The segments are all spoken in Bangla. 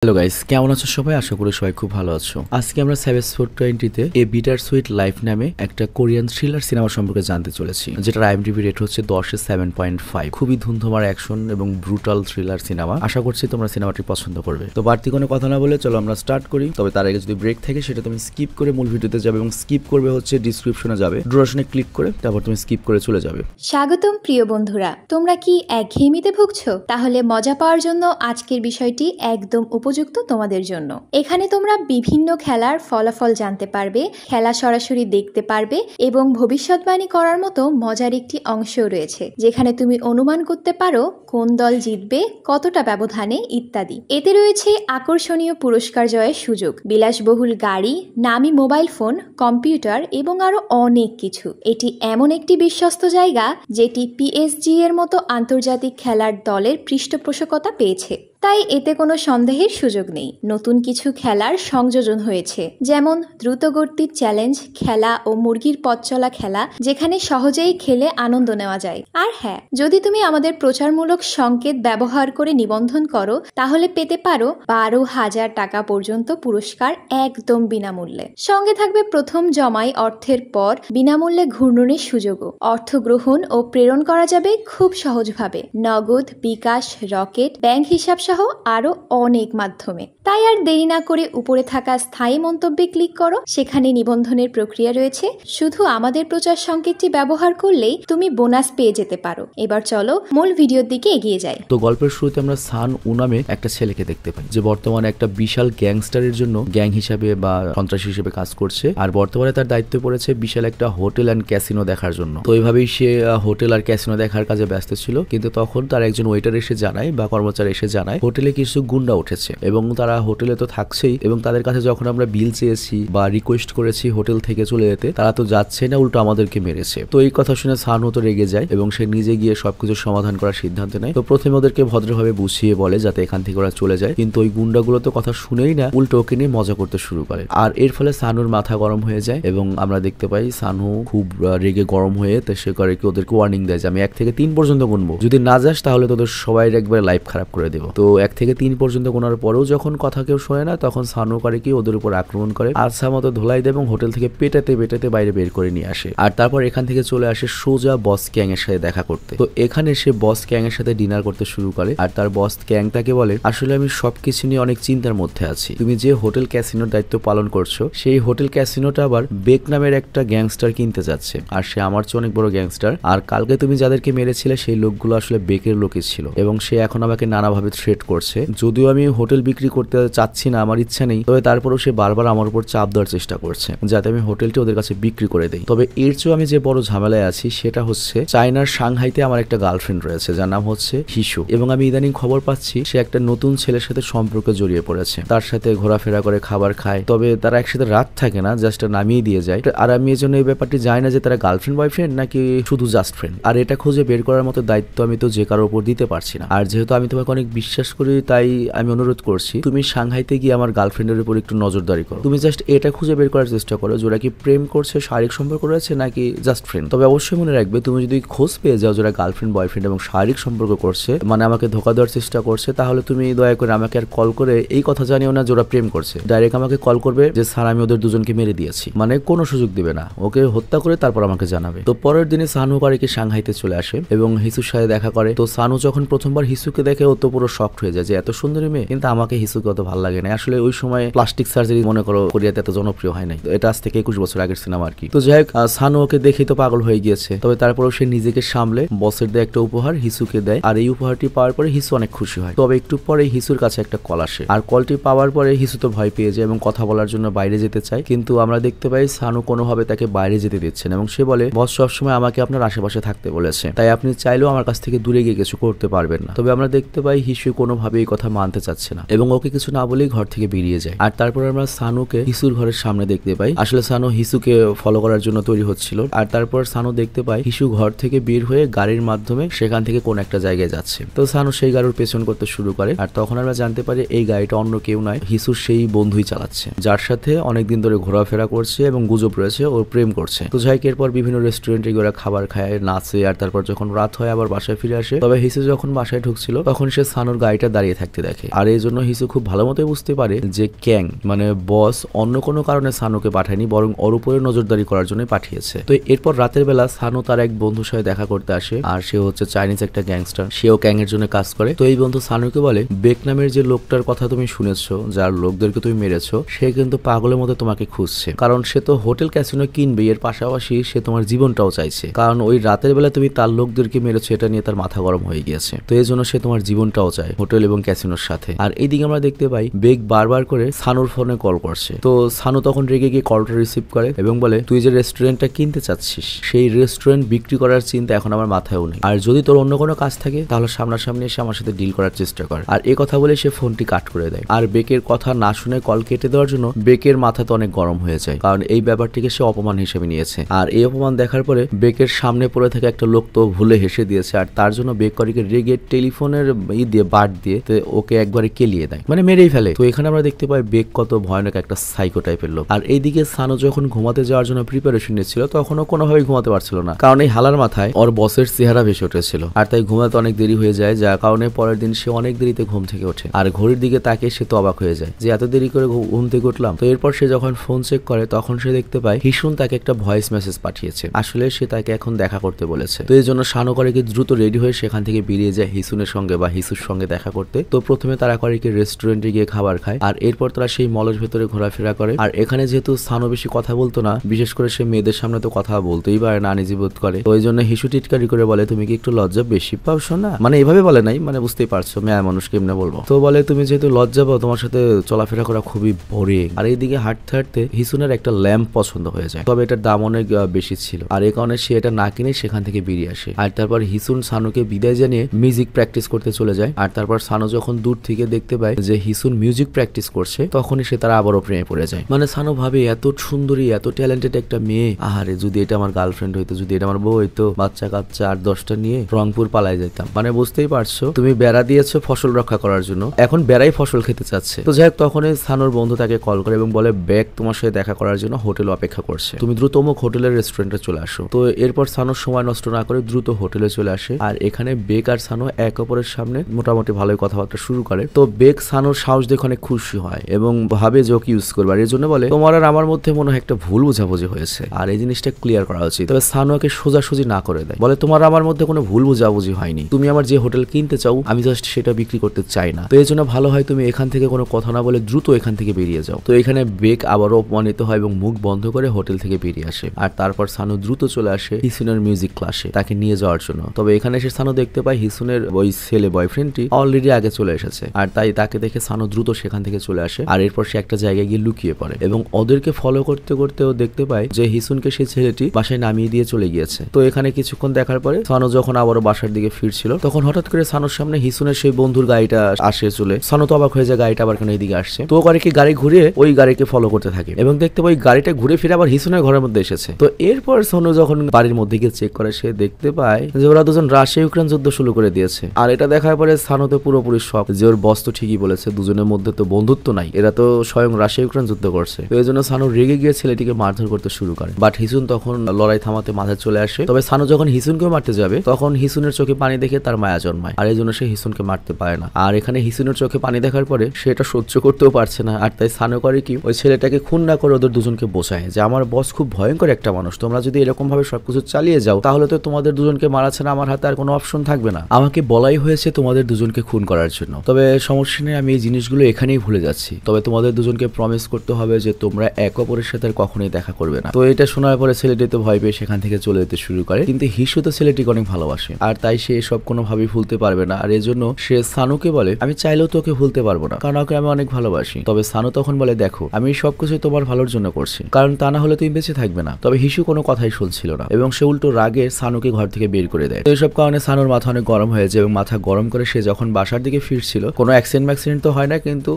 হ্যালো গাইস, কেমন আছো সবাই? আশা করি সবাই খুব ভালো আছো। আজকে আমরা সেভেস 420-তে এ বিটার সুইট লাইফ নামে একটা কোরিয়ান থ্রিলার সিনেমা সম্পর্কে জানতে চলেছি, যেটার আইএমডিবি রেট হচ্ছে 10-এ 7.5। খুবই ধুমধুমার অ্যাকশন এবং ব্রুটাল থ্রিলার সিনেমা। আশা করছি তোমরা সিনেমাটি পছন্দ করবে। তো বাড়তি কোনো কথা না বলে চলো আমরা স্টার্ট করি। তবে তার আগে যদি ব্রেক থাকে সেটা তুমি স্কিপ করে মূল ভিডিওতে যাবে এবং স্কিপ করবে হচ্ছে ডিসক্রিপশনে যাবে, ডুরেশনে ক্লিক করে তারপর তুমি স্কিপ করে চলে যাবে। স্বাগতম প্রিয় বন্ধুরা, তোমরা কি একঘেয়েমিতে ভুগছো? তাহলে মজা পাওয়ার জন্য আজকের বিষয়টি একদম উপযুক্ত তোমাদের জন্য। এখানে তোমরা বিভিন্ন খেলার ফলাফল জানতে পারবে, খেলা সরাসরি দেখতে পারবে এবং ভবিষ্যৎবাণী করার মতো মজার একটি অংশও রয়েছে, যেখানে তুমি অনুমান করতে পারো কোন দল জিতবে, কতটা ব্যবধানে ইত্যাদি। এতে রয়েছে আকর্ষণীয় পুরস্কার জয়ের সুযোগ, বিলাসবহুল গাড়ি, নামি মোবাইল ফোন, কম্পিউটার এবং আরো অনেক কিছু। এটি এমন একটি বিশ্বস্ত জায়গা যেটি পিএসজি এর মতো আন্তর্জাতিক খেলার দলের পৃষ্ঠপোষকতা পেয়েছে, তাই এতে কোনো সন্দেহের সুযোগ নেই। নতুন কিছু খেলার সংযোজন হয়েছে, যেমন দ্রুতগতির চ্যালেঞ্জ খেলা ও মুরগির পথ চলা খেলা, যেখানে সহজেই খেলে আনন্দ নেওয়া যায়। আর হ্যাঁ, যদি তুমি আমাদের প্রচারমূলক সংকেত ব্যবহার করে নিবন্ধন করো তাহলে পেতে পারো 12,000 টাকা পর্যন্ত পুরস্কার একদম বিনামূল্যে। সঙ্গে থাকবে প্রথম জমাই অর্থের পর বিনামূল্যে ঘূর্ণনের সুযোগও। অর্থ গ্রহণ ও প্রেরণ করা যাবে খুব সহজভাবে, নগদ, বিকাশ, রকেট, ব্যাংক হিসাব সহ আরো অনেক মাধ্যমে। তাই আর দেরি না করে উপরে থাকা স্থায়ী মন্তব্যে ক্লিক করো, সেখানে নিবন্ধনের প্রক্রিয়া রয়েছে। শুধু আমাদের প্রচার সংকেতটি ব্যবহার করলেই তুমি বোনাস পেয়ে যেতে পারো। এবার চলো মূল ভিডিওর দিকে এগিয়ে যাই। তো গল্পের শুরুতে আমরা সান উ নামে একটা ছেলেকে দেখতে পাই, যে বর্তমানে একটা বিশাল গ্যাংস্টারের জন্য গ্যাং হিসাবে বা সন্ত্রাসী হিসেবে কাজ করছে। আর বর্তমানে তার দায়িত্ব পড়েছে বিশাল একটা হোটেল অ্যান্ড ক্যাসিনো দেখার জন্য। তো এইভাবেই সে হোটেল আর ক্যাসিনো দেখার কাজে ব্যস্ত ছিল, কিন্তু তখন তার একজন ওয়েটার এসে জানায় বা কর্মচারী এসে জানায় হোটেলে কিছু গুন্ডা উঠেছে এবং তারা হোটেলে তো থাকছেই, এবং তাদের কাছে যখন আমরা বিল চেয়েছি বা রিকোয়েস্ট করেছি হোটেল থেকে চলে যেতে, তারা তো যাচ্ছে না, উল্টো আমাদেরকে মেরেছে। তো এই কথা শুনে সানু তো রেগে যায় এবং সে নিজে গিয়ে সবকিছু সমাধান করার সিদ্ধান্ত নেয়। তো প্রথমে ওদেরকে ভদ্রভাবে বুঝিয়ে বলে যাতে এখান থেকে ওরা চলে যায়, কিন্তু ওই গুন্ডাগুলো তো কথা শুনেই না, উল্টো ওকে নিয়ে মজা করতে শুরু করে। আর এর ফলে সানুর মাথা গরম হয়ে যায় এবং আমরা দেখতে পাই সানু খুব রেগে গরম হয়ে তো সে করে কি ওদেরকে ওয়ার্নিং দেয় যে আমি 1 থেকে 3 পর্যন্ত গুনবো, যদি না যাস তাহলে তোদের সবাই একবারে লাইফ খারাপ করে দেবো। তো 1 থেকে 3 পর্যন্ত গোনার পরেও যখন কথা কেউ শোনে না, তখন সানু করে কি ওদের উপর আক্রমণ করে, আচ্ছা মতো ধোলাই দেয় এবং হোটেল থেকে পেটাতে পেটাতে বাইরে বের করে নিয়ে আসে। আর তারপর এখান থেকে চলে আসে সোজা বস ক্যাং এর সাথে দেখা করতে। তো এখানে সে বস ক্যাং এর সাথে ডিনার করতে শুরু করে। আর তার বস ক্যাং তাকে বলে, আসলে আমি সবকিছু নিয়ে অনেক চিন্তার মধ্যে আছি। তুমি যে হোটেল ক্যাসিনোর দায়িত্ব পালন করছো, সেই হোটেল ক্যাসিনোটা আবার বেক নামের একটা গ্যাংস্টার কিনতে যাচ্ছে, আর সে আমার চেয়ে অনেক বড় গ্যাংস্টার। আর কালকে তুমি যাদেরকে মেরেছিলে সেই লোকগুলো আসলে বেকের লোকই ছিল, এবং সে এখন আমাকে নানাভাবে থ্রেট করছে। যদিও আমি হোটেল বিক্রি করতে চাচ্ছি না, আমার ইচ্ছা নেই, তবে তারপরেও সে বারবার আমার উপর চাপ দেওয়ার চেষ্টা করছে যাতে আমি হোটেলটি ওদের কাছে বিক্রি করে দেই। তবে এর চেয়েও আমি যে বড় ঝামেলায় আছি সেটা হচ্ছে চায়নার সাংহাইতে আমার একটা গার্লফ্রেন্ড রয়েছে যার নাম হচ্ছে হিসু, এবং আমি ইদানিং খবর পাচ্ছি সে একটা নতুন ছেলের সাথে সম্পর্কে জড়িয়ে পড়েছে, তার সাথে ঘোরাফেরা করে, খাবার খায়, তবে তারা একসাথে রাত থাকে না, জাস্ট নামিয়ে দিয়ে যায়। আর আমি এই জন্য এই ব্যাপারটি জানি না যে তারা গার্লফ্রেন্ড বয়ফ্রেন্ড নাকি শুধু জাস্ট ফ্রেন্ড। আর এটা খুঁজে বের করার মতো দায়িত্ব আমি তো যে কারোর উপর দিতে পারছি না। আর যেহেতু আমি তোমাকে অনেক বিশ্বাস করি, তাই আমি অনুরোধ করছি তুমি সাংহাইতে গিয়ে আমার গার্লফ্রেন্ডের উপর একটু নজরদারি করো। তুমি জাস্ট এটা খুঁজে বের করার চেষ্টা করো যে ওরা কি প্রেম করছে, শারীরিক সম্পর্ক রয়েছে নাকি জাস্ট ফ্রেন্ড। তবে অবশ্যই মনে রাখবে, তুমি যদি খোঁজ পেয়ে যাও যারা গার্লফ্রেন্ড বয়ফ্রেন্ড এবং শারীরিক সম্পর্ক করছে, মানে আমাকে ধোকা দেওয়ার চেষ্টা করছে, তাহলে তুমি দয়া করে আমাকে আর কল করে এই কথা জানিও না যে ওরা প্রেম করছে। ডাইরেক্ট আমাকে কল করবে যে স্যার আমি ওদের দুজনকে মেরে দিয়েছি, মানে কোনো সুযোগ দিবে না, ওকে হত্যা করে তারপর আমাকে জানাবে। তো পরের দিনে সানু পারিকে সাংহাইতে চলে আসে এবং হিসুর সাথে দেখা করে। তো সানু যখন প্রথমবার হিসুকে দেখে ও তো পুরো শকড হয়ে যায় যে এত সুন্দরী মেয়ে, কিন্তু আমাকে হিসুকে অত ভালো লাগে না। আসলে ওই সময় প্লাস্টিক সার্জারি মনে করো কোরিয়াতে এত জনপ্রিয় হয় নাই, এটা আজ থেকে 21 বছর আগের সিনেমা আর কি। তো যাই হোক, সানু ওকে দেখেই তো পাগল হয়ে গিয়েছে, তবে তারপরেও সে নিজেকে সামলে বসের দেয় একটা উপহার হিসুকে দেয়। আর এই উপহারটি পাওয়ার পরে হিসু অনেক খুশি হয়। তবে একটু পরে হিসুর কাছে একটা কল আসে, আর কলটি পাওয়ার পরে হিসু তো ভয় পেয়ে যায় এবং কথা বলার জন্য বাইরে যেতে চায়, কিন্তু আমরা দেখতে পাই সানু কোনোভাবে তাকে বাইরে যেতে দিচ্ছেন এবং সে বলে বস সবসময় আমাকে আপনার আশেপাশে থাকতে বলেছে, তাই আপনি চাইলেও আমার কাছ থেকে দূরে গিয়ে কিছু করতে পারবেন না। তবে আমরা দেখতে পাই হিসু কোনোভাবে এই কথা মানতে চাচ্ছে না এবং ওকে কিছু না বলেই ঘর থেকে বেরিয়ে যায়। আর তারপর আমরা সানুকে হিসুর ঘরের সামনে দেখতে পাই। আসলে সানু হিসুকে ফলো করার জন্য তৈরি হচ্ছিল। আর তারপর সানু দেখতে পাই হিসু ঘর থেকে বের হয়ে গাড়ির মাধ্যমে সেখান থেকে কোন একটা জায়গায় যাচ্ছে। তো সানু সেই গাড়ির পেছন করতে শুরু করে, আর তখন আমরা জানতে পারি এই গাড়িটা অন্য কেউ নয়, হিসুর সেই বন্ধুই চালাচ্ছে, যার সাথে অনেকদিন ধরে ঘোরাফেরা করছে এবং গুজব রয়েছে ও প্রেম করছে। তো যাই এরপর বিভিন্ন রেস্টুরেন্টে ওরা খাবার খায়, নাচে, আর তারপর যখন রাত হয় আবার বাসায় ফিরে আসে। তবে হিসু যখন বাসায় ঢুকছিল তখন সে সানুর গায়ে গাড়িটা দাঁড়িয়ে থাকতে দেখে। আর এই জন্য হিসু খুব ভালো মতোই বুঝতে পারে যে ক্যাং মানে বস অন্য কোনো কারণে সানুকে পাঠায়নি, বরং ওর উপরে নজরদারি করার জন্য পাঠিয়েছে। তো এরপর রাতের বেলা সানু তার এক বন্ধুর সাথে দেখা করতে আসে, আর সে হচ্ছে চাইনিজ একটা গ্যাংস্টার, সেও ক্যাং এর জন্য কাজ করে। তো এই বন্ধু সানুকে বলে, বেক নামের যে লোকটার কথা তুমি শুনেছো, যার লোকদেরকে তুমি মেরেছো, সে কিন্তু পাগলের মতো তোমাকে খুঁজছে, কারণ সে তো হোটেল ক্যাসিনো কিনবে, এর পাশাপাশি সে তোমার জীবনটাও চাইছে, কারণ ওই রাতের বেলা তুমি তার লোকদেরকে মেরেছো, এটা নিয়ে তার মাথা গরম হয়ে গিয়েছে। তো এই জন্য সে তোমার জীবনটাও চায় হোটেল এবং ক্যাসিনোর সাথে। আর এইদিকে আমরা দেখতে পাই বেক বারবার করে সানুর ফোনে কল করছে। তো সানু তখন রেগে গিয়ে কলটা রিসিভ করে এবং বলে, তুই যে রেস্টুরেন্টটা কিনতে চাচ্ছিস, সেই রেস্টুরেন্ট বিক্রি করার চিন্তা এখন আমার মাথায়ও নেই, আর যদি তোর অন্য কোনো কাজ থাকে তাহলে সামনাসামনি এসে আমার সাথে ডিল করার চেষ্টা কর। আর এই কথা বলে সে ফোনটি কাট করে দেয়। আর বেকের কথা না শুনে কল কেটে দেওয়ার জন্য বেকের মাথা তো অনেক গরম হয়ে যায়, কারণ এই ব্যাপারটিকে সে অপমান হিসেবে নিয়েছে। আর এই অপমান দেখার পরে বেকের সামনে পড়ে থেকে একটা লোক তো ভুলে হেসে দিয়েছে, আর তার জন্য বেক করিকে রেগে টেলিফোনের দিয়ে বাট দিয়ে ওকে একবারে কেলিয়ে দেয়, মানে মেরেই ফেলে। তো এখানে আমরা দেখতে পাই বেক কত ভয়ানক একটা সাইকো টাইপের লোক। আর এইদিকে সানু যখন ঘুমাতে যাওয়ার জন্য প্রিপারেশন নিচ্ছিল, তখনও কোনোভাবেই ঘুমাতে পারছিল না, কারণ এই হালার মাথায় ওর বসের চেহারা ভেসে উঠেছিল। আর তাই ঘুমাতে অনেক দেরি হয়ে যায়, যার কারণে পরের দিন সে অনেক দেরিতে ঘুম থেকে ওঠে। আর ঘড়ির দিকে তাকে সে তো অবাক হয়ে যায় যে এত দেরি করে ঘুম থেকে উঠলাম। তো এরপর সে যখন ফোন চেক করে, তখন সে দেখতে পায় হিসুন তাকে একটা ভয়েস মেসেজ পাঠিয়েছে, আসলে সে তাকে এখন দেখা করতে বলেছে। তো এই জন্য সানু করে কি দ্রুত রেডি হয়ে সেখান থেকে বেরিয়ে যায় হিসুনের সঙ্গে বা হিসুর সঙ্গে দেখা করতে। তো প্রথমে তারা করে কি রেস্টুরেন্টে গিয়ে খাবার খায়, আর এরপর তারা সেই মলের ভেতরে ঘোরাফেরা করে। আর এখানে যেহেতু সানু বেশি কথা বলতো না, বিশেষ করে সে মেয়েদের সামনে তো কথা বলতেই পারে না, আনিজি বোধ করে। তো ওই জন্য হিসু টিটকারি করে বলে, তুমি কি একটু লজ্জা বেশি পাও শোনা, মানে এইভাবে বলে নাই, মানে বুঝতেই পারছো মেয়ে মানুষ কেমনে বলবো। তো বলে, তুমি যেহেতু লজ্জা পাও, তোমার সাথে চলাফেরা করা খুবই বোরিং। আর এইদিকে হাঁটতে হাঁটতে হিসুনের একটা ল্যাম্প পছন্দ হয়ে যায়, তবে এটার দাম অনেক বেশি ছিল, আর এই কারণে সে এটা না কিনে সেখান থেকে বেরিয়ে আসে। আর তারপর হিসুন সানুকে বিদায় জানিয়ে মিউজিক প্র্যাকটিস করতে চলে যায়। আর তারপর সানু যখন দূর থেকে দেখতে পায় যে হিসুন মিউজিক প্র্যাকটিস করছে, তখনই সে তারা আবারও প্রেমে পড়ে যায়। মানে সানু ভাবে, এত সুন্দরী এত ট্যালেন্টেড একটা মেয়ে, আহারে যদি এটা আমার গার্লফ্রেন্ড হইতো, যদি এটা আমার বউ হইতো, বাচ্চা কাচ্চা 8-10টা নিয়ে রংপুর পালাই যেতাম। মানে বুঝতেই পারছো, তুমি বেড়া দিয়েছো ফসল রক্ষা করার জন্য, এখন বেড়াই ফসল খেতে চাচ্ছে। তো যাই হোক, তখনই সানুর বন্ধু তাকে কল করে এবং বলে, বেক তোমার সাথে দেখা করার জন্য হোটেল অপেক্ষা করছে, তুমি দ্রুত অমুক হোটেলের রেস্টুরেন্টে চলে আসো। তো এরপর সানুর সময় নষ্ট না করে দ্রুত হোটেলে চলে আসে। আর এখানে বেক আর সানু এক অপরের সামনে মোটামুটি ভালোই কথাবার্তা শুরু করে। তো বেক সানুর সাহস দেখে অনেক খুশি হয় এবং ভাবে যে ওকে ইউজ করবে, আর এর জন্য বলে, তোমার আর আমার মধ্যে মনে হয় একটা ভুল বোঝাবুঝি হয়েছে, আর এই জিনিসটা ক্লিয়ার করা উচিত। তবে সানু ওকে সোজাসুজি না করে দেয়, বলে, তোমার আমার মধ্যে কোনো ভুল বোঝাবুঝি হয়নি, তুমি আমার যে হোটেল কিনতে চাও আমি জাস্ট সেটা বিক্রি করতে চাই না। তো এই জন্য ভালো হয় তুমি এখান থেকে কোনো কথা না বলে দ্রুত এখান থেকে বেরিয়ে যাও। তো এখানে বেক আবারও অপমানিত হয় এবং মুখ বন্ধ করে হোটেল থেকে বেরিয়ে আসে। আর তারপর সানু দ্রুত চলে আসে হিসুনের মিউজিক ক্লাসে তাকে নিয়ে যাওয়ার জন্য। তবে এখানে এসে সানু দেখতে পায় হিসুনের ওই ছেলে বয়ফ্রেন্ডটি অলরেডি আগে চলে এসেছে, আর তাই তাকে দেখে সানু দ্রুত সেখান থেকে চলে আসে। আর এরপর সে একটা জায়গায় গিয়ে লুকিয়ে পড়ে এবং ওদেরকে ফলো করতে করতে ও দেখতে পায় যে হিসুনকে সেই ছেলেটি বাসায় নামিয়ে দিয়ে চলে গিয়েছে। তো এখানে কিছুক্ষণ দেখার পরে সানু যখন আবারও বাসার দিকে ফিরছিল, তখন হঠাৎ করে সানুর সামনে হিসুনের সেই বন্ধুর গাড়িটা আসে চলে। সানু তো অবাক হয়ে যায়, গাড়িটা আবার কেন এইদিকে আসছে। তো গাড়িকে গাড়ি ঘুরিয়ে ওই গাড়িকে ফলো করতে থাকে এবং দেখতে পাই গাড়িটা ঘুরে ফিরে আবার হিসুনের ঘরের মধ্যে এসেছে। তো এরপর সানু যখন বাড়ির মধ্যে গিয়ে চেক করে, সে দেখতে পায় যে ওরা দুজন রাশিয়া ইউক্রেন যুদ্ধ শুরু করে দিয়েছে। আর এটা দেখার পরে সানু তো পুরোপুরি শক যে ওর বস তো ঠিকই বলেছে, দুজনের মধ্যে তো বন্ধুত্ব নাই, এরা তো স্বয়ং রাশিয়া ইউক্রেন যুদ্ধ করছে। তো এই জন্য সানু রেগে গিয়ে ছেলেটিকে মারধর করতে শুরু করে, বাট হিসুন তখন লড়াই থামাতে মাথায় চলে আসে। তবে সানু যখন হিসুনকেও মারতে যাবে, তখন হিসুনের চোখে পানি দেখে তার মায়া জন্মায়, আর এই জন্য সে হিসুনকে মারতে পারে না। আর এখানে হিসুনের চোখে পানি দেখার পরে সে এটা সহ্য করতেও পারছে না, আর তাই সানু করে কি ওই ছেলেটাকে খুন না করে ওদের দুজনকে বোঝায় যে আমার বস খুব ভয়ঙ্কর একটা মানুষ, তোমরা যদি এরকম ভাবে সবকিছু চালিয়ে যাও তাহলে তো তোমাদের দুজনকে মারা ছাড়া আমার হাতে আর কোনো অপশন থাকবে না, আমাকে বলাই হয়েছে তোমাদের দুজনকে খুন করার জন্য। তবে সমস্যা নেই, আমি এই জিনিসগুলো এখানেই ভুলে যাচ্ছি, তবে তোমাদের দুজনকে প্রমিস করতে হবে যে তোমরা এক অপরের সাথে আর কখনোই দেখা করবে না। তো এটা শোনার পরে ছেলেটি তো ভয় পেয়ে সেখান থেকে চলে যেতে শুরু করে, কিন্তু হিসু তো ছেলেটিকে অনেক ভালোবাসে, আর তাই সে এসব কোনোভাবেই ভুলতে পারবে না। আর এজন্য সে সানুকে বলে, আমি চাইলেও তোকে ভুলতে পারবো না, কারণ ওকে আমি অনেক ভালোবাসি। তবে সানু তখন বলে, দেখো আমি সবকিছু তোমার ভালোর জন্য করছি, কারণ তা না হলে তুমি বেঁচে থাকবে না। তবে হিসু কোনো কথাই শুনছিল না এবং সে উল্টো রাগে সানুকে ঘর থেকে বের করে দেয়। তো এইসব কারণে সানুর মাথা অনেক গরম হয়েছে এবং মাথা গরম করে সে যখন বাসার দিকে ফিরছিল, কোনো অ্যাক্সিডেন্ট তো হয় না,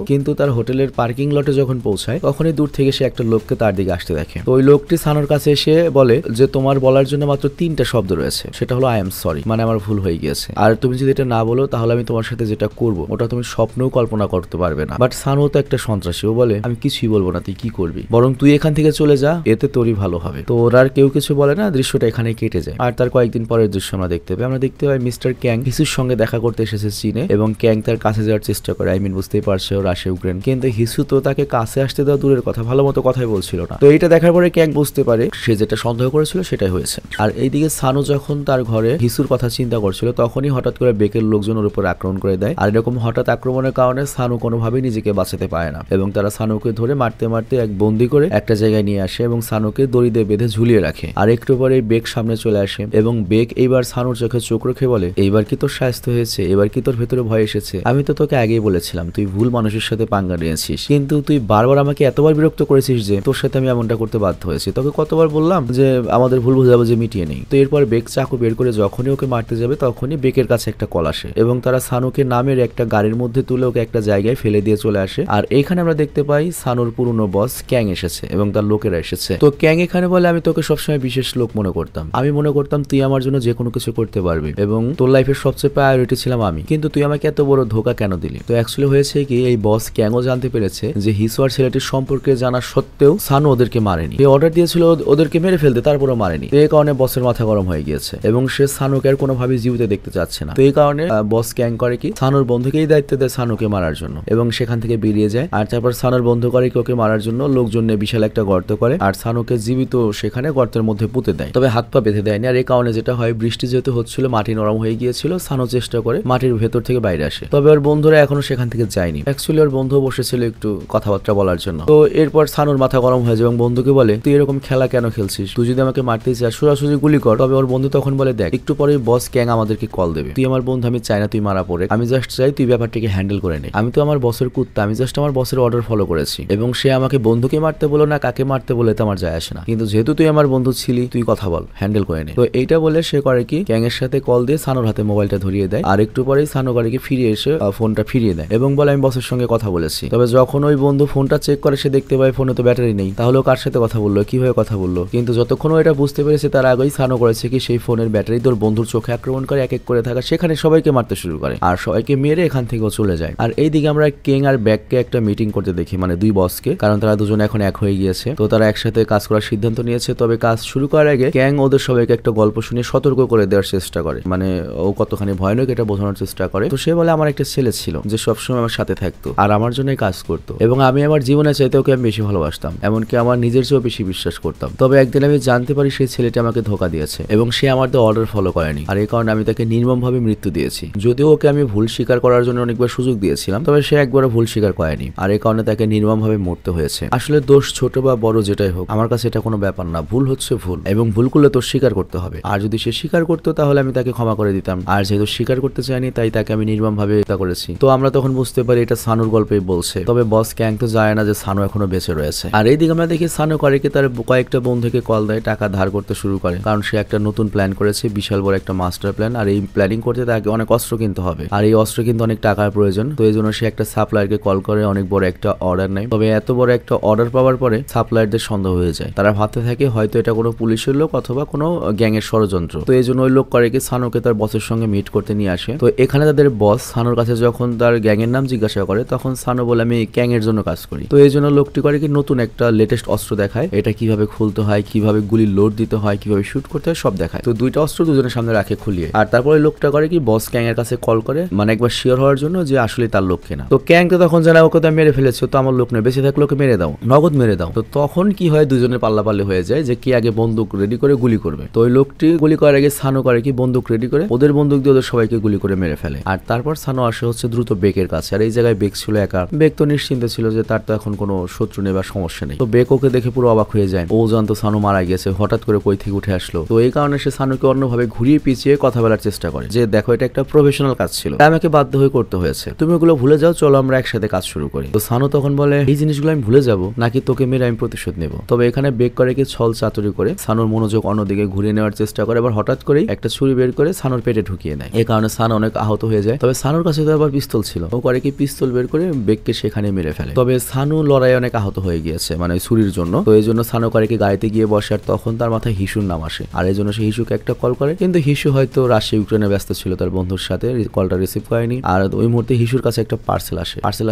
কিন্তু তার হোটেলের পার্কিং লটে যখন পৌঁছায়, তখনই দূর থেকে সে একটা লোককে তার দিকে আসতে দেখে। তো ওই লোকটি সানুর কাছে এসে বলে যে তোমার বলার জন্য মাত্র 3টা শব্দ রয়েছে, সেটা হলো আই এম সরি, মানে আমার ভুল হয়ে গিয়েছে, আর তুমি যদি এটা না বলো তাহলে আমি তোমার সাথে যেটা করবো ওটা তুমি স্বপ্নেও কল্পনা করতে পারবে না। বাট সানু তো একটা সন্ত্রাসী, ও বলে আমি কিছুই বলবো না, তুই কি করবি, বরং তুই এখান থেকে চলে যা, এতে তোরই ভালো হবে। তো ওরা আর কেউ কিছু বলে না, দৃশ্যটা এখানে কেটে যায়। আর তার কয়েকদিন পরের দৃশ্য আমরা দেখতে পাই মিস্টার ক্যাং হিসুর সঙ্গে দেখা করতে এসেছে চীনে, এবং ক্যাং তার কাছে যাওয়ার চেষ্টা করে। বুঝতেই পারছে ও রাশিয়া ইউক্রেন, কিন্তু হিসু তো তাকে কাছে আসতে দেওয়া দূরের কথা, ভালো মতো কথাই বলছিল না। তো এইটা দেখার পরে ক্যাং বুঝতে পারে সে যেটা সন্দেহ করেছিল সেটাই হয়েছে। আর এইদিকে সানু যখন তার ঘরে হিসুর কথা চিন্তা করছিল তখনই হঠাৎ করে বেকের লোকজন ওর উপর আক্রমণ করে দেয়। আর এরকম হঠাৎ আক্রমণের কারণে সানু কোনোভাবেই নিজেকে বাঁচাতে পারে না এবং তারা সানুকে ধরে মারতে মারতে এক বন্দি করে একটা জায়গায় নিয়ে আসে এবং সানুকে দড়ি দিয়ে বেঁধে ঝুলিয়ে রাখে। আর একটু পরে বেক সামনে চলে আসে এবং বেক এইবার সানুর চোখে চোখ রেখে বলে, এইবার কি তোর শাস্তি হয়েছে? এবার কি তোর ভেতরে ভয় এসেছে? আমি তো তোকে আগেই বলেছিলাম তুই ভুল মানুষের সাথে পাঙ্গা নিয়েছিস, কিন্তু তুই বারবার আমাকে এতবার বিরক্ত করেছিস যে তোর সাথে আমি এমনটা করতে বাধ্য হয়েছি। তোকে কতবার বললাম যে আমাদের ভুল বোঝাবুঝি মিটিয়ে নেই। তো এরপর বেক চাকু বের করে যখনই ওকে মারতে যাবে তখনই বেকের কাছে একটা কল আসে এবং তারা সানুকে নামের একটা গাড়ির মধ্যে তুলে ওকে একটা জায়গায় ফেলে দিয়ে চলে আসে। আর এখানে আমরা দেখতে পাই সানুর পুরনো বস ক্যাং এসেছে এবং তার লোকেরা এসেছে। তো ক্যাং এখানে বলে, আমি তোকে সবসময় বিশেষ লোক মনে করতাম, আমি মনে করতাম তুই আমার জন্য যে কোনো কিছু করতে পারবি এবং তোর লাইফের সবচেয়ে প্রায়োরিটি ছিলাম আমি, কিন্তু তুই আমাকে এত বড় ধোকা কেন দিলি? তো অ্যাকচুয়ালি হয়েছে কি, এই বস ক্যাংও জানতে পেরেছে যে হিসু আর ছেলেটির সম্পর্কে জানা সত্ত্বেও সানু ওদেরকে মারেনি। এই অর্ডার দিয়েছিল ওদেরকে মেরে ফেলতে, তারপরও মারেনি। তো এই কারণে বসের মাথা গরম হয়ে গিয়েছে এবং সে সানুকে আর কোনোভাবে জীবিত দেখতে চাচ্ছে না। তো এই কারণে বস ক্যাং করে কি, সানুর বন্ধুকেই দায়িত্ব দেয় সানুকে মারার জন্য এবং সেখান থেকে বেরিয়ে যায়। আর তারপর সানুর বন্ধু করে কি ওকে মারার জন্য লোকজন নিয়ে বিশাল একটা গর্ত করে আর সানুকে জীবিত সেখানে গর্তের মধ্যে পুঁতে দেয়, তবে হাত পা বেঁধে দেয়নি। আর এই কারণে যেটা হয়, বৃষ্টি যেহেতু হচ্ছিল মাটি নরম হয়ে গিয়েছিল, সানু চেষ্টা করে মাটির ভেতর থেকে বাইরে আসে, তবে ওর বন্ধুরা এখনো সেখান থেকে যায়নি। অ্যাকচুয়ালি ওর বন্ধু বসেছিল একটু কথাবার্তা বলার জন্য। তো এরপর সানুর মাথা গরম হয়ে যায় এবং বন্ধুকে বলে, তুই এরকম খেলা কেন খেলছিস? তুই যদি আমাকে মারতে চাস সোজাসুজি গুলি কর। তবে ওর বন্ধু তখন বলে, দেখ একটু পরে বস ক্যাং আমাদেরকে কল দেবে, তুই আমার বন্ধু, আমি চাই না তুই মারা পড়ে, আমি জাস্ট চাই তুই ব্যাপারটাকে হ্যান্ডেল করে নে। আমি তো আমার বসের কুত্তা, আমি জাস্ট আমার বসের অর্ডার ফলো করেছি এবং সে আমাকে বন্ধুকে মারতে বলো না কাকে মারতে বলে তো আমার যায় আসে না, কিন্তু যেহেতু তুই আমার বন্ধু ছিলি তুই কথা বল, হ্যান্ডেল করে নে। তো এইটা বলে সে করে কি, ক্যাং এর সাথে কল দিয়ে সানুর হাতে মোবাইলটা ধরিয়ে দেয়। আর একটু পরেই সানু করে কি ফিরে এসে ফোনটা ফিরিয়ে দেয় এবং বলে, আমি বসের সঙ্গে কথা বলেছি। তবে যখন ওই বন্ধু ফোনটা চেক করে সে দেখতে পায় ফোনে তো ব্যাটারি নেই, তাহলে কার সাথে কথা বললো, কিভাবে কথা বললো? কিন্তু যতক্ষণ এটা বুঝতে পেরেছে তার আগেই সানু করেছে কি, সেই ফোনের ব্যাটারি তোর বন্ধুর চোখে আক্রমণ করে এক এক করে থাকা সেখানে সবাইকে মারতে শুরু করে আর সবাইকে মেরে এখান থেকেও চলে যায়। আর এইদিকে আমরা কেং আর ব্যাককে একটা মিটিং করতে দেখি, মানে দুই বসকে, কারণ তারা দুজন এখন এক হয়ে গিয়েছে। তো তারা একসাথে কাজ করার সিদ্ধান্ত নিয়েছে। তবে কাজ শুরু করার আগে ক্যাং ওদের সবাইকে একটা গল্প শুনিয়ে সতর্ক করে দেওয়ার চেষ্টা করে, মানে ও কতখানি ভয়ানক এটা বোঝানোর চেষ্টা করে। তো সে বলে, আমার একটা ছেলে ছিল যে সবসময় আমার সাথে থাকতো আর আমার জন্যই কাজ করতো এবং আমি আমার জীবনে চাইতে ওকে আমি বেশি ভালোবাসতাম, এমনকি আমার নিজের চেয়েও বেশি বিশ্বাস করতাম। তবে একদিন আমি জানতে পারি সেই ছেলেটি আমাকে ধোকা দিয়েছে এবং সে আমার অর্ডার ফলো করেনি, আর এই কারণে আমি তাকে নির্মমভাবে মৃত্যু দিয়েছি। যদিও ওকে আমি ভুল স্বীকার করার জন্য অনেকবার সুযোগ দিয়েছিলাম, তবে সে একবারও ভুল স্বীকার করেনি আর এই কারণে তাকে নির্মমভাবে মরতে হয়েছে। আসলে দোষ ছোট বা বড় যেটাই হোক, আমার কাছে এটা কোনো ব্যাপার না, ভুল হচ্ছে ভুল এবং ভুল করলে তো স্বীকার করতে হবে। আর যদি সে স্বীকার করতো তাহলে আমি তাকে ক্ষমা করে দিতাম, আর যেহেতু স্বীকার করতে চাইনি তাই তাকে আমি নির্মমভাবে হত্যা করেছি। তো আমরা তখন বুঝতে পারি এটা সানুর গল্পেই বলছে, তবে বস ক্যাং তো যায় না যে সানু এখনো বেঁচে রয়েছে। আর এইদিকে আমরা দেখি সানু করে কি, তার কয়েকটা বন্ধুকে কল দেয়, টাকা ধার করতে শুরু করে, কারণ সে একটা নতুন প্ল্যান করেছে, বিশাল বড় একটা মাস্টার প্ল্যান। আর এই প্ল্যানিং করতে তাকে অনেক অস্ত্র কিনতে হবে আর এই অস্ত্র কিন্তু অনেক টাকার প্রয়োজন। তো এই জন্য সে একটা সাপ্লায়ারকে কল করে অনেক বড় একটা অর্ডার নেয়। তবে এত বড় একটা অর্ডার পাওয়ার পরে সাপ্লায়ারদের সন্দেহ হয়ে যায়, তারা ভাবতে থাকে হয়তো এটা কোনো পুলিশের লোক অথবা কোনো গ্যাং এর ষড়যন্ত্র। তো এই জন্য ওই লোক করে কি, সানুকে তার বসের সঙ্গে মিট করতে নিয়ে আসে। তো এখানে তাদের বস সানুর কাছে যখন তার গ্যাং এর নাম জিজ্ঞাসা করে তখন সানু বলে, আমি গ্যাং এর জন্য কাজ করি। তো এই জন্য লোকটি করে কি, নতুন একটা লেটেস্ট অস্ত্র দেখায়, এটা কিভাবে খুলতে হয়, কিভাবে গুলি লোড দিতে হয়, কিভাবে শুট করতে হয় সব দেখায়। তো দুইটা অস্ত্র দুজনের সামনে রাখে খুলিয়ে। আর তারপরে লোকটা করে কি, বস ক্যাং এর কাছে কল করে, মানে একবার শিওর হওয়ার জন্য যে আসলে তার লোক কিনা। তো ক্যাং তো তখন জানা ওকে তো মেরে ফেলেছে, তো আমার লোক নেই, বেঁচে থাকলে ওকে মেরে দাও, নগদ মেরে দাও। তো তখন কি হয়, দুজনের পাল্লাপাল্লি হয়ে যায় যে কে আগে বন্দুক রেডি করে গুলি করবে। তো ওই লোকটি গুলি করার আগে সানু করে কি, বন্দুক রেডি করে ওদের বন্দুক দিয়ে ওদের সবাইকে গুলি করে মেরে ফেলে। আর তারপর সানু আসে হচ্ছে দ্রুত বেকের কাছে। আর এই জায়গায় বেক ছিল একা। বেক তো নিশ্চিন্তে ছিল যে তার তো এখন কোনো শত্রু নেই বা সমস্যা নেই। তো বেক ওকে দেখে পুরো অবাক হয়ে যায়, ও জানতো সানু মারা গেছে, হঠাৎ করে কই থেকে উঠে আসলো। তো এই কারণে সে সানুকে অন্যভাবে ঘুরিয়ে পিছিয়ে কথা বলার চেষ্টা করে যে, দেখো এটা একটা প্রফেশনাল কাজ ছিল, তাই আমাকে বাধ্য হয়ে করতে হয়েছে, তুমি ওগুলো ভুলে যাও, চলো আমরা একসাথে কাজ শুরু করি। তো সানু তখন বলে, এই জিনিসগুলো আমি ভুলে যাবো নাকি তোকে মেরে আমি প্রতিশোধ নেব? তবে এখানে বেক করে কি, ছল চাতুরি করে সানুর মনোযোগ অন্যদিকে ঘুরিয়ে নেওয়ার চেষ্টা করে। এবার হঠাৎ করেই একটা ছুরি বের করে সানুর পেটে ঢুকিয়ে নেয়। এই কারণে সানু অনেক আহত হয়ে যায়। তবে সানুর কাছে তো আবার পিস্তল ছিল, ও করে কি পিস্তল বের করে বেককে সেখানে মেরে ফেলে। তবে সানু লড়াই অনেক আহত হয়ে গিয়েছে, মানে ছুরির জন্য। তো এই জন্য সানু করে কি গাড়িতে গিয়ে বসে, আর তখন তার মাথায় হিসুর নাম আসে। আর এই জন্য সে হিসুকে একটা কল করে, কিন্তু হিসু হয়তো রাশিয়া ইউক্রেনে ব্যস্ত ছিল, তার বন্ধুর সাথে কলটা রিসিভ করেনি। আর ওই মুহূর্তে হিসুর কাছে একটা পার্সেল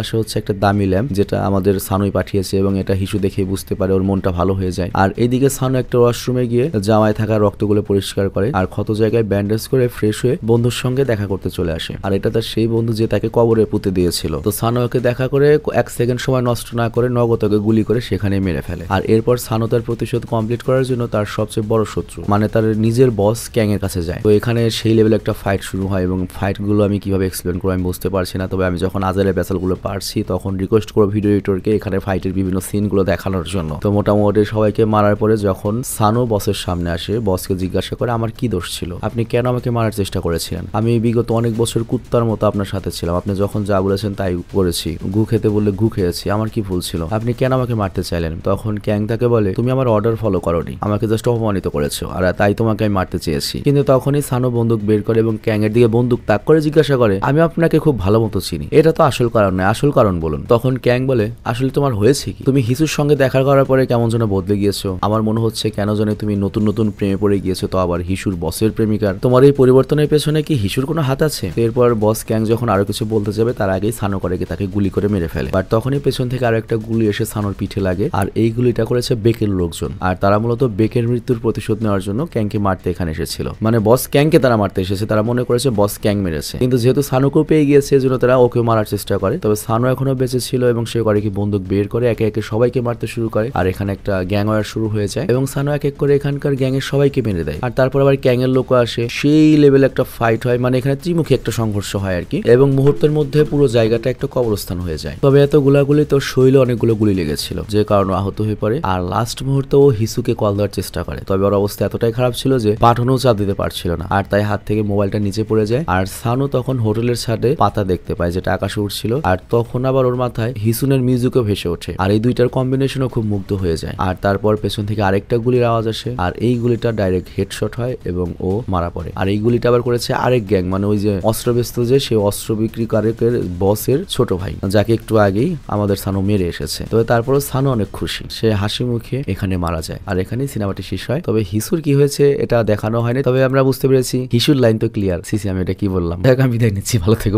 আসে হচ্ছে একটা দামি ল্যাম্প, যেটা আমাদের সানুই পাঠিয়েছে এবং এটা হিসু দেখে বুঝতে পারে, ওর মনটা ভালো হয়ে যায়। আর এইদিকে সানু একটা ওয়াশরুমে গিয়ে জামায় থাকা রক্তগুলো পরিষ্কার করে আর ক্ষত জায়গায় ব্যান্ডেজ করে ফ্রেশ হয়ে বন্ধুর সঙ্গে দেখা করতে চলে আসে। আর এটা তার সেই বন্ধু যে তাকে কবরে পুঁতে দিয়েছিল। তো সানো ওকে দেখা করে 1 সেকেন্ড সময় নষ্ট না করে নগদ ওকে গুলি করে সেখানে মেরে ফেলে। আর এরপর সানো তার প্রতিশোধ কমপ্লিট করার জন্য তার সবচেয়ে বড় শত্রু মানে তার নিজের বস ক্যাং এর কাছে যায়। তো এখানে সেই লেভেলে একটা ফাইট শুরু হয় এবং ফাইট গুলো আমি কিভাবে এক্সপ্লেন করবো আমি বুঝতে পারছি না। তবে আমি যখন আজারের ব্যাসেল গুলো পারছি তখন রিকোয়েস্ট করবো ভিডিও এডিটরকে এখানে ফাইটের বিভিন্ন সিন গুলো দেখানোর জন্য। তো মোটামুটি সবাইকে মারার পরে যখন সানো বসের সামনে আসে, বসকে জিজ্ঞাসা করে আমার কি দোষ ছিল, আপনি কেন আমাকে মারার চেষ্টা করেছিলেন? আমি বিগত অনেক বছর কুত্তার মতো আপনার সাথে ছিলাম, আপনি যখন যা বলেছেন তাই করেছি, গু খেতে বললে গু খেয়েছি, আমার কি ভুল ছিল, আপনি কেন আমাকে মারতে চাইলেন? তখন ক্যাং তাকে বলে তুমি আমার অর্ডার ফলো করোনি, আমাকে জাস্ট অপমানিত করেছো আর তাই তোমাকে আমি মারতে চেয়েছি। কিন্তু তখনই সানো বন্দুক বের করে এবং ক্যাং এর দিকে বন্দুক তাক করে জিজ্ঞাসা করে আমি আপনাকে খুব ভালো মতো চিনি, এটা তো আসল কারণ নয়, আসল কারণ বলুন। তখন ক্যাং বলে আসলে তোমার হয়েছে কি, তুমি হিসুর সঙ্গে দেখা করার পরে কেমন যেন বদলে গিয়েছো, আমার মনে হচ্ছে কেন জানে তুমি নতুন নতুন প্রেমে পড়ে গিয়েছো, তো আবার হিসুর বসের প্রেমিকার। তোমার এই পরিবর্তনের পেছনে কি হিসুর কোনো হাত আছে? এরপর বস ক্যাং যখন আরো কিছু বলতে যাবে তার আগেই সানো করে তাকে গুলি করে মেরে ফেলে। বাট তখনই পেছন থেকে আরো একটা গুলি এসে সানোর পিঠে লাগে আর এই গুলিটা করেছে বেকের লোকজন। আর তারা মূলত বেকের মৃত্যুর প্রতিশোধ নেওয়ার জন্য ক্যাংকে মারতে এখানে এসেছিল। মানে বস ক্যাংকে তারা মারতে এসেছে, তারা মনে করেছে বস ক্যাং মেরেছে, কিন্তু যেহেতু সানোকেও পেয়ে গিয়েছে এজন্য তারা ওকে মারার চেষ্টা করে। তবে সানো এখনো বেঁচে ছিল এবং সে করে কি বন্দুক বের করে একে একে সবাইকে মারতে শুরু করে। আর এখানে একটা গ্যাং ওয়ার শুরু হয়ে যায় এবং সানো এক এক করে এখানকার গ্যাং এর সবাইকে মেরে দেয়। আর তারপর আবার ক্যাং এর লোক আসে, সেই লেভেল একটা ফাইট হয়, মানে এখানে ত্রিমুখী একটা সংঘর্ষ হয় আর কি, এবং মুহূর্তের মধ্যে পুরো জায়গাটা একটা কবরস্থান হয়ে যায়। তবে এত গুলাগুলি তো শৈলে অনেকগুলো গুলি লেগেছিল যে কারণে আহত হয়ে পড়ে। আর লাস্ট মুহূর্তে ও হিসুকে কল দেওয়ার চেষ্টা করে, তবে ওর অবস্থা এতটাই খারাপ ছিল যে পাঠানো চাপ দিতে পারছিল না আর তাই হাত থেকে মোবাইলটা নিচে পড়ে যায়। আর সানো তখন হোটেলের ছাদে পাতা দেখতে পায় যেটা আকাশে উঠছিল, আর তখন আবার ওর মাথায় হিসুনের মিউজিকও ভেসে ওঠে আর এই দুইটার কম্বিনেশনও খুব মুগ্ধ হয়ে যায়। আর তারপর পেছন থেকে আরেকটা গুলির আওয়াজ আসে আর এই গুলিটা ডাইরেক্ট হেডশট হয় এবং ও মারা পড়ে। আর এই গুলিটা আবার করেছে আরেক গ্যাং, মানে ওই যে অস্ত্রব্যস্ত যে সে অস্ত্র বিক্রিকারকের বসের ছোট ভাই, যাকে একটু আগেই আমাদের সানো মেরে এসেছে। তবে তারপরও সানো অনেক খুশি, সে হাসি মুখে এখানে মারা যায়। আর এখানেই সিনেমাটি শেষ হয়। তবে হিসুর কি হয়েছে এটা দেখানো হয়নি, তবে আমরা বুঝতে পেরেছি হিসুর লাইন তো ক্লিয়ার। সিসি আমি এটা কি বললাম, দেখ আমি বিদায় নিচ্ছি, ভালো থেকো।